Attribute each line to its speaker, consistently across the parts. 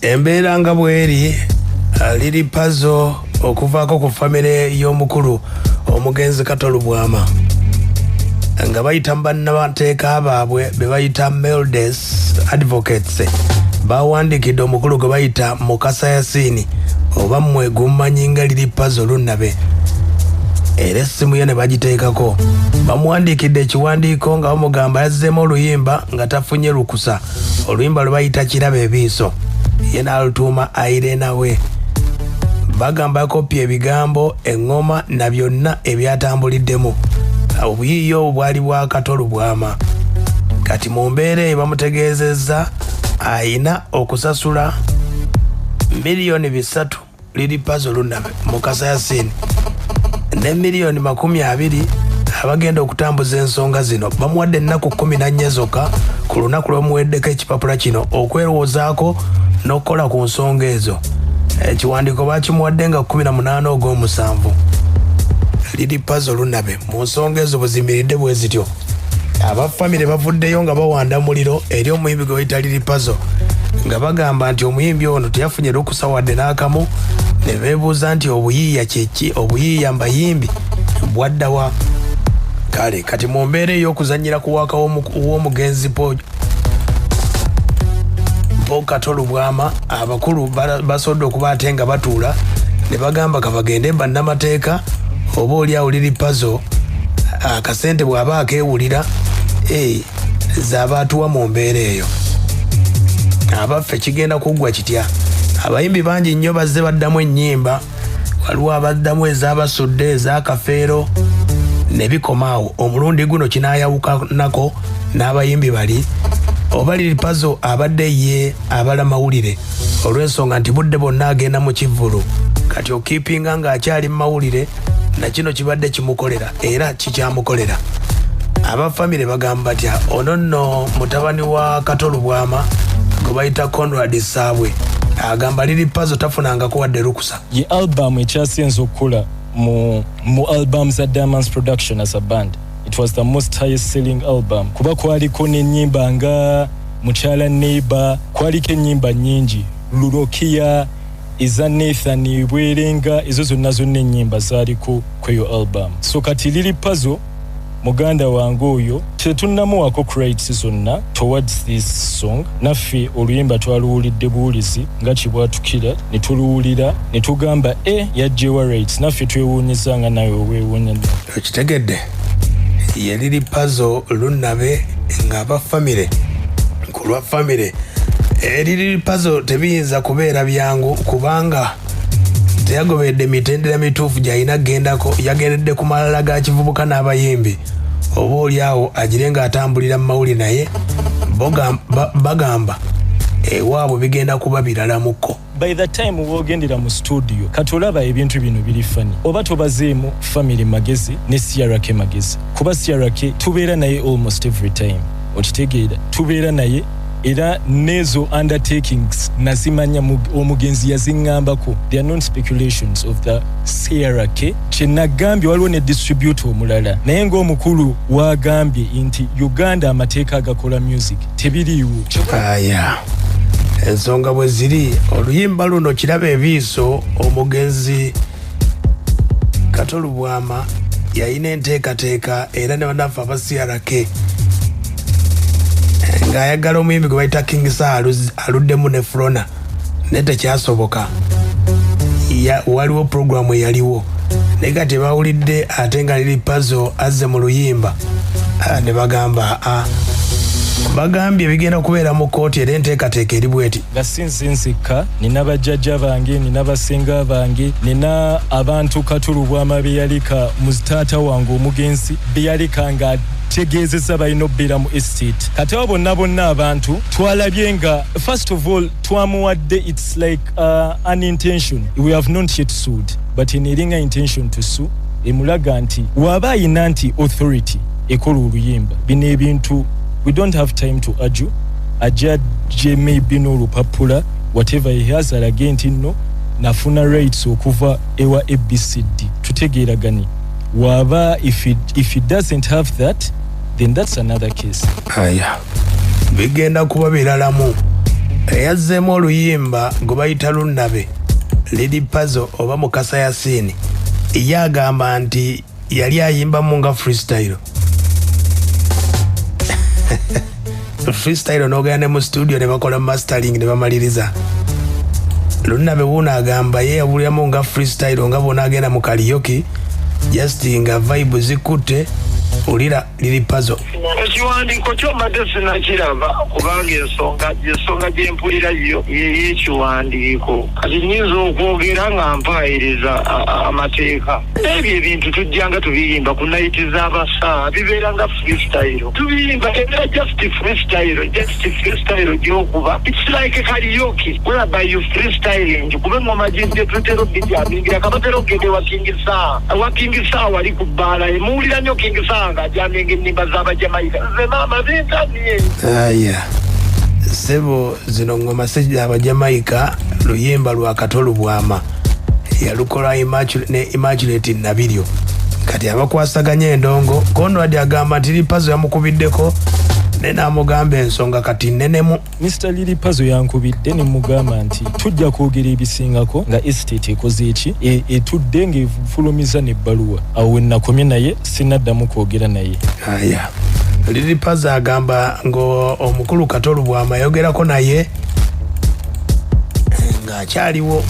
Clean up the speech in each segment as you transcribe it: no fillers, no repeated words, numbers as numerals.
Speaker 1: embeera nga bweri liri Pazo okuvaako ku famire y'omukulu omugenzi Kato Lubwama nga bayita bannamateeka baabwe be bayita Meldes Advocates bawandikidde omukulu gwe bayita Mukasa Yasini oba mmwe gummanyi nga liri Pazo lunnabe era essimu ye ne bagiteekako bamuwandiikidde ekiwandiiko nga bamugamba yazzeemu oluyimba nga tafunye lukusa oluyimba lwe bayita kiraba ebiiso ye n'alutuuma Irena we bagamba kopya ebigambo eŋŋoma na byonna ebyatambuliddemu obuyiiya obwo bwali bwa Kato Lubwama kati mu mbeera eyo bamutegeezezza ayina okusasula miliyoni 3 liri Pazo lunnabe Mukasa Yasini ne miliyoni 20 abagenda okutambuza ensonga zino bamuwadde ennaku 14 zokka ku lunaku lw'omuweddeko ekipapula kino okwerowoozaako n'okukola ku nsonga ezo ekiwandiiko bakimuwadde nga 18 ogw'omusanvu liri Pazo lunnabe mu nsonga ezo buzimiridde bwe zityo abafamire bavuddeyo nga bawanda muliro eri omuyimbi gwe bayita liri Pazo nga bagamba nti omuyimbi ono teyafunye lukusa wadde n'akamu ne beebuuza nti obuyiiya kyeki obuyiiya mbayimbi bwaddawa kale kati mu mbeera ey'okuzannyira ku waka w'omugenzi po Kato Lubwama abakulu basodde okuba ate nga batuula ne bagamba kabagende bannamateeka oba oli awo liri Pazo akasente bw'aba akeewulira zaaba atuwa mu mbeera eyo abaffe kigenda kuggwa kitya abayimbi bangi nnyo bazze baddamu ennyimba waliwo abaddamu ez'abasudde ez'akafeero ne bikomaawo omulundi guno kinaayawukanako n'abayimbi bali oba liri Pazo abadde ye abala mawulire olw'ensonga nti budde bonna agenda mu kivvulu kati okiipinga ng'akyali mu mawulire na kino kibadde kimukolera era kikyamukolera abafamire bagamba batya ono nno mutabani wa Kato Lubwama gwe bayita Conrad Saabwe agamba liri Pazo tafunangako wadde lukusa
Speaker 2: ye album ekyasinze okukola mu albums za Diamonds Production as a band. It was the most highest selling album kuba kwaliko n'ennyimba nga Mukyala Neighbor, kwaliko ennyimba nnyingi Lurokia, eza Nathan Bwerenga, ezo zonna ennyimba zaaliko kweyo album. So kati liri Pazo muganda wange oyo tetunnamuwako credits zonna towards this song naffe oluyimba twaluwulidde buwulizi nga kibwatukira ne tuluwulira ne tugamba yajjewa rights naffe twewuunyisa nga nawe weewuunya
Speaker 1: ekitegedde ye liri Pazo lunnabe nga abafamire ku lwa famire liri Pazo tebiyinza kubeera byangu kubanga teyagobedde mitendera mituufu gy'alina gendako yagendedde ku malala ga kivubuka n'abayimbi oba oli awo agire ng'atambulira mu mawuli naye bagamba ewaabwe bigenda kuba biralamuko
Speaker 2: by the time woogendera mu studio katolaba ebintu bino biri fani oba tobazeemu family magezi ne CRK magezi kuba CRK tubeera naye almost every time okitegeera tubeera naye era nezo undertakings nazimanya omugenzi yaziŋŋambako. They are non speculations of the CRK kyenagambye waliwo ne distributor omulala naye ng'omukulu wagambye nti Uganda amateeka agakola music tebiriiwo
Speaker 1: ensonga bwe ziri oluyimba luno kiraba ebiiso omugenzi Kato Lubwama yalina enteekateeka era ne bannaffe aba CRK ng'ayagala omuyimbi gwe bayita King Sir aluddemu ne Frona naye tekyasoboka waliwo programu eyaliwo naye kati bawulidde ate nga liri Pazo azze mu luyimba ne bagamba bagambye bigenda kubeera mu kooti era enteekateeka eri bweti
Speaker 2: nga sinzika nina bajjajja bange nina basenga bange nina abantu Kato Lubwama be yalika mu taata wange omugenzi be yalika nga tegeezezza balina obbeera mu estate kati abo bonna abantu twalabye nga first of all twamuwadde it's like an intention we have not yet sued but eringa intention to sue emulaga nti waba ayina nti authority ekola oluyimba bino ebintu we don't have time to argue ajajje maybe n'olupapula whatever he has alage nti nno nafuna rights okuva ewa ABCD tutegeeraganye waba if it doesn't have that then that's another case
Speaker 1: bigenda kuba biralamu yazzeemu oluyimba gwe bayita lunnabe Lady Pazo oba Mukasa Yasini ye agamba nti yali ayimbamu nga freestyle freestyle n'ogenda ne mu studio ne bakola mastering ne bamaliriza lunnabe wuno agamba ye yabuliramu nga freestyle nga bona agenda mu karaoke just nga vibe zikutte ulira Lady Pazo
Speaker 3: ekiwandiiko ky'omadde sinakiraba kubanga ensonga gye mpulira yo y'ekiwandiiko kati nnyinza okwogera nga mpaayiriza amateeka ebyo ebintu tujjanga tubiyimba ku nayiti z'abasaa bibeera nga freestyle tubiyimba era just freestyle gy'okuba it's like a karaoke whereby you freestyling kube ngoma gye tutera okujjamingira kabatera okgende wa King Saa wali ku bbaala emuwulira nnyo King Saa ng'ajjaminga ennimba z'Abajamaika nze maama zintamye
Speaker 1: aya sebo zino ngoma z'Abajamaika luyimba lwa Kato Lubwama yalukola Immaculate Nabiryo kati abakwasaganya endongo Conrad agamba nti Lady Pazo yamukubiddeko nenamugamba ensonga kati nenemu
Speaker 2: Mr. Lady Pazo yankubidde ne mugamba nti tujja kwogera ebisingako nga estate ekoze eki etudde ng'efulumiza n'ebbaluwa awo nakomye naye sinaddamu kwogera naye
Speaker 1: aya Lady Pazo agamba ngo omukulu Kato Lubwama ayogerako naye ng'akyaliwo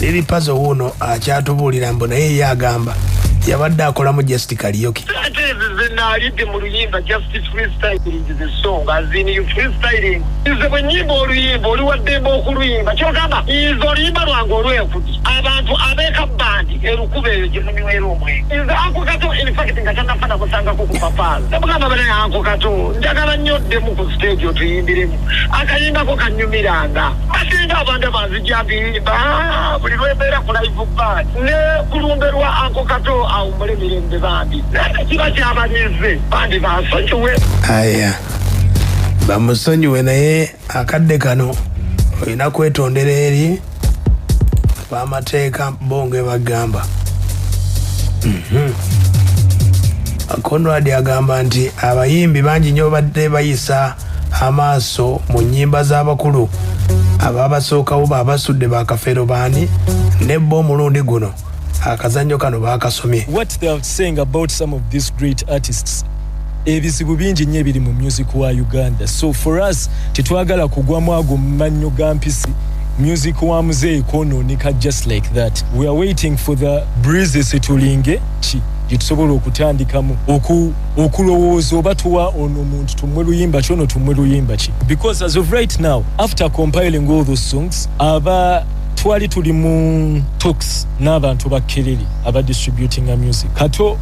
Speaker 1: Lady Pazo wuno akyatubuulira mbu naye ye agamba yabadde akolamu just karaoke
Speaker 3: zinaalidde mu luyimba just freestyling the song as in you freestyling ize bwe nnyimba oluyimba oliwaddemba okuluyimba kyogamba ize oluyimba lwange olwekudi abantu abeeka bandi erukuba eyo gye munywera omwenge ize Anko Kato in fact nga kyannafana kusangako ku Papazo namugamba bane Anko Kato njagala nnyo ddemu ku stage otuyimbiremu akayimbako kannyumiranga asinga abantu abanzijambiyimba buli lwembeera ku live band ne kulumberwa Anko Kato awummule mirembe bambi kiba kyabalize bandi basonyiwe
Speaker 1: aya bamusonyiwe naye akadde kano olina kwetondera eri bamateeka bonge bagamba Conrad agamba nti abayimbi bangi nnyo badde bayisa amaaso mu nnyimba z'abakulu ababasookawo baabasudde bakafeero baani ne bo omulundi guno akazannyo kano baakasomye.
Speaker 2: What they are saying about some of these great artists ebizibu bingi nnyo ebiri mu music wa Uganda, so for us tetwagala kugwamu ago mannyo ga mpisi music wa muzeeyi kwonooneka just like that. We are waiting for the breezes tulinge ki gitusobola okutandikamu okulowooza oba tuwa ono omuntu tumwe luyimba kyono tumwe luyimba ki, because as of right now after compiling all those songs twali tuli mu talks n'abantu bakkereri aba distributing a music. Kato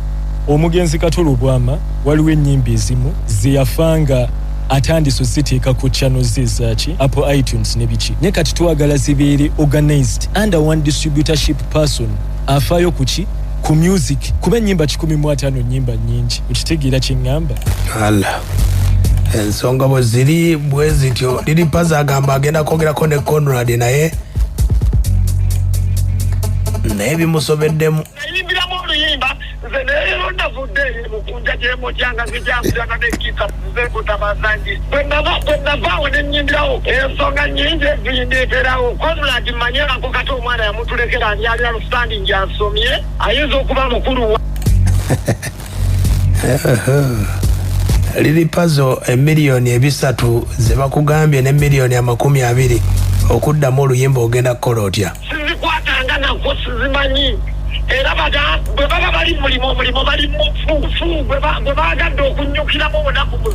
Speaker 2: omugenzi Kato Lubwama waliwo ennyimba ezimu zeyafanga atandise ziteeka ku channels ezaki Apple iTunes ne biki, ne kati twagala zibeere organized under one distributorship person afaayo kuki ku music kuba ennyimba 150 nnyimba nnyingi ekitegeera kyeŋŋamba.
Speaker 1: Ala ensonga bwe ziri bwe zityo. Lady Pazo agamba agenda kwogerako ne Conrad naye bimusobeddemu.
Speaker 3: nayimbiramu oluyimba nze neero navudde mukunja gyemo kyanga nzijankulana nekita nze kutabazangi bwe navaawo nenyimbirawo ensonga nnyingi ezindeeterawo Conrad manye Anko Kato omwana yamutulekera ani ali alusandi nje asomye ayinza okuba mukulu wa
Speaker 1: Lady Pazo 3,000,000 ze bakugambye ne 2,20,000,000 okuddamu oluyimba ogenda kukola otya?
Speaker 3: sizikwatanga nako sizimanyi era bwe baba bali mulimo bali mufuufu bwe bagadde okunnyukiramu obunaku